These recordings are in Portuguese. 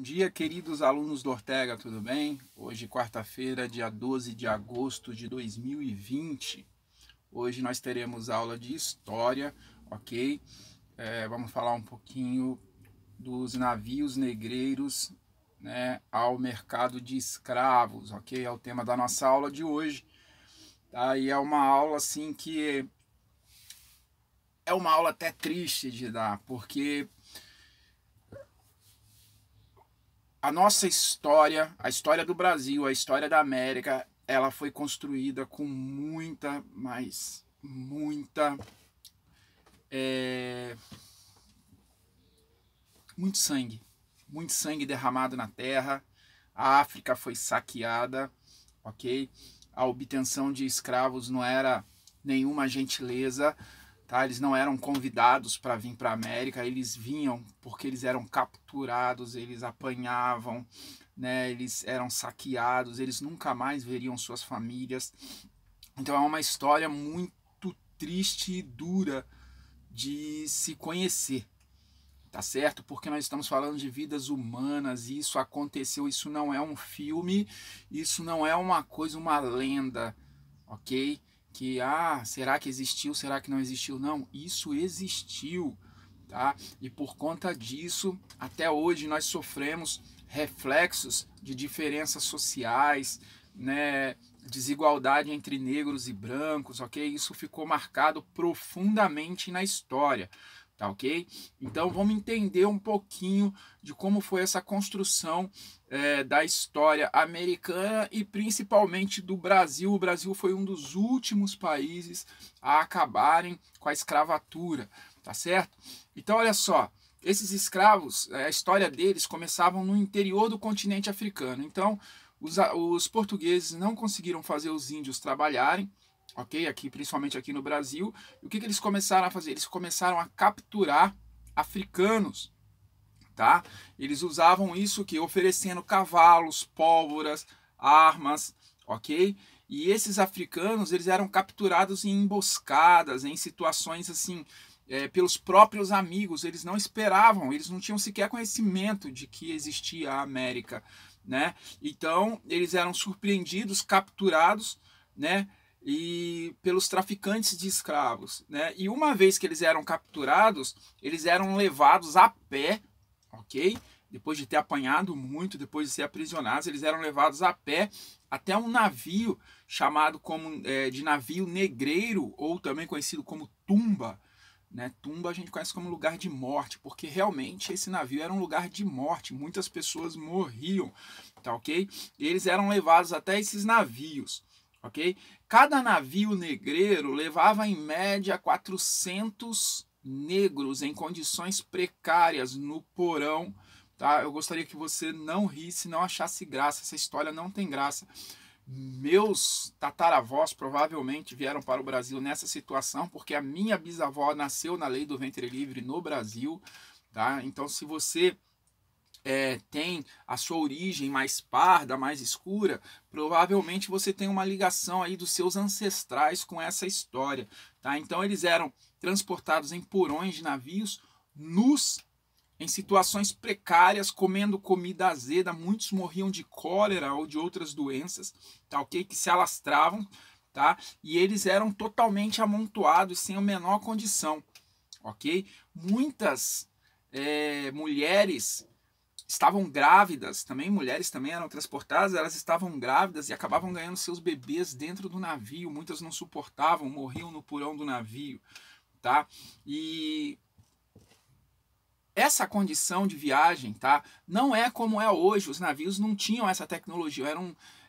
Bom dia, queridos alunos do Ortega, tudo bem? Hoje, quarta-feira, dia 12 de agosto de 2020. Hoje nós teremos aula de História, ok? Vamos falar um pouquinho dos navios negreiros, né, ao mercado de escravos, ok? É o tema da nossa aula de hoje. Tá? E é uma aula, assim, que é uma aula até triste de dar, porque a nossa história, a história do Brasil, a história da América, ela foi construída com é, muito sangue derramado na terra. A África foi saqueada, ok? A obtenção de escravos não era nenhuma gentileza, tá? Eles não eram convidados para vir para a América, eles vinham porque eles eram capturados, eles apanhavam, né? Eles eram saqueados, eles nunca mais veriam suas famílias. Então é uma história muito triste e dura de se conhecer, tá certo? Porque nós estamos falando de vidas humanas, e isso aconteceu, isso não é um filme, isso não é uma coisa, uma lenda, ok? Que, será que existiu, será que não existiu? Não, isso existiu, tá? E por conta disso, até hoje nós sofremos reflexos de diferenças sociais, né? Desigualdade entre negros e brancos, ok? Isso ficou marcado profundamente na história, tá ok? Então vamos entender um pouquinho de como foi essa construção da história americana e principalmente do Brasil. O Brasil foi um dos últimos países a acabarem com a escravatura, tá certo? Então olha só, esses escravos, a história deles começavam no interior do continente africano. Então os portugueses não conseguiram fazer os índios trabalharem, ok? Aqui, principalmente aqui no Brasil. E o que eles começaram a fazer? Eles começaram a capturar africanos, tá? Eles usavam isso que oferecendo cavalos, pólvoras, armas, ok? E esses africanos, eles eram capturados em emboscadas, em situações assim, pelos próprios amigos. Eles não esperavam, eles não tinham sequer conhecimento de que existia a América, né? Então eles eram surpreendidos, capturados, né? E pelos traficantes de escravos, né? E uma vez que eles eram capturados, eles eram levados a pé, ok? Depois de ter apanhado muito, depois de ser aprisionados, eles eram levados a pé até um navio chamado de navio negreiro, ou também conhecido como tumba, né? Tumba a gente conhece como lugar de morte, porque realmente esse navio era um lugar de morte, muitas pessoas morriam, tá ok? E eles eram levados até esses navios, ok? Cada navio negreiro levava em média 400 negros em condições precárias no porão, tá? Eu gostaria que você não risse, não achasse graça, essa história não tem graça. Meus tataravós provavelmente vieram para o Brasil nessa situação, porque a minha bisavó nasceu na lei do ventre livre no Brasil, tá? Então, se você tem a sua origem mais parda, mais escura, provavelmente você tem uma ligação aí dos seus ancestrais com essa história, tá? Então, eles eram transportados em porões de navios, nus, em situações precárias, comendo comida azeda. Muitos morriam de cólera ou de outras doenças, tá ok? Que se alastravam, tá? E eles eram totalmente amontoados, sem a menor condição, ok? Muitas mulheres estavam grávidas, também mulheres também eram transportadas, elas estavam grávidas e acabavam ganhando seus bebês dentro do navio. Muitas não suportavam, morriam no porão do navio, tá? E essa condição de viagem, tá, não é como é hoje. Os navios não tinham essa tecnologia,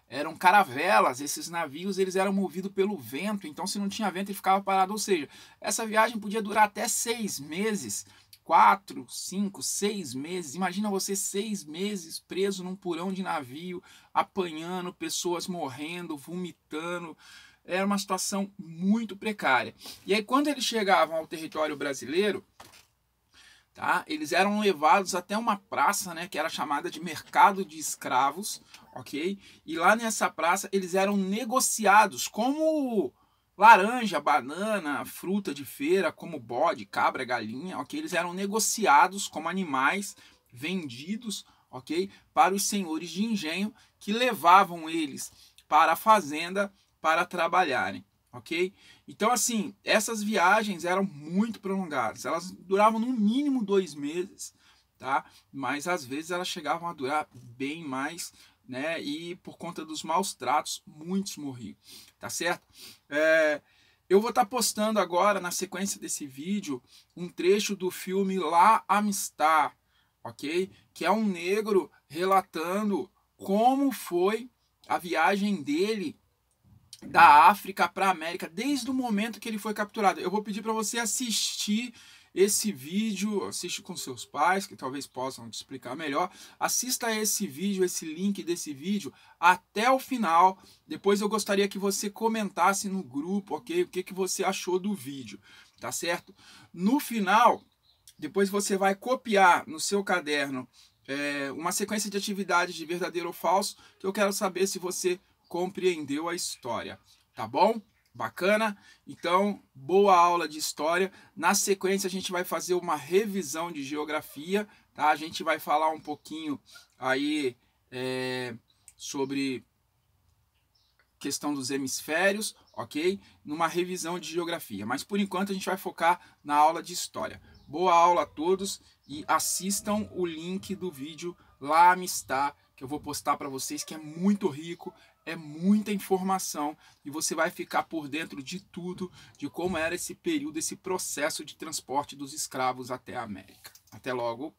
eram caravelas. Esses navios eles eram movidos pelo vento, então se não tinha vento ele ficava parado. Ou seja, essa viagem podia durar até 6 meses, 4, 5, 6 meses. Imagina você 6 meses preso num porão de navio, apanhando, pessoas morrendo, vomitando. Era uma situação muito precária. E aí quando eles chegavam ao território brasileiro, tá? Eles eram levados até uma praça, né, que era chamada de mercado de escravos, ok? E lá nessa praça eles eram negociados como laranja, banana, fruta de feira, como bode, cabra, galinha, ok? Eles eram negociados como animais, vendidos, ok? Para os senhores de engenho que levavam eles para a fazenda para trabalharem, ok? Então, assim, essas viagens eram muito prolongadas, elas duravam no mínimo 2 meses, tá? Mas às vezes elas chegavam a durar bem mais, né? E por conta dos maus tratos, muitos morriam, tá certo? Eu vou estar postando agora, na sequência desse vídeo, um trecho do filme La Amistad, ok? Que é um negro relatando como foi a viagem dele da África para a América, desde o momento que ele foi capturado. Eu vou pedir para você assistir esse vídeo, assiste com seus pais, que talvez possam te explicar melhor. Assista esse vídeo, esse link desse vídeo até o final. Depois eu gostaria que você comentasse no grupo, ok? O que você achou do vídeo, tá certo? No final, depois você vai copiar no seu caderno uma sequência de atividades de verdadeiro ou falso, que eu quero saber se você compreendeu a história, tá bom? Bacana? Então, boa aula de história. Na sequência, a gente vai fazer uma revisão de geografia, tá? A gente vai falar um pouquinho aí sobre questão dos hemisférios, ok? Numa revisão de geografia. Mas, por enquanto, a gente vai focar na aula de história. Boa aula a todos e assistam o link do vídeo La Amistad, que eu vou postar para vocês, que é muito rico, é muita informação e você vai ficar por dentro de tudo, de como era esse período, esse processo de transporte dos escravos até a América. Até logo!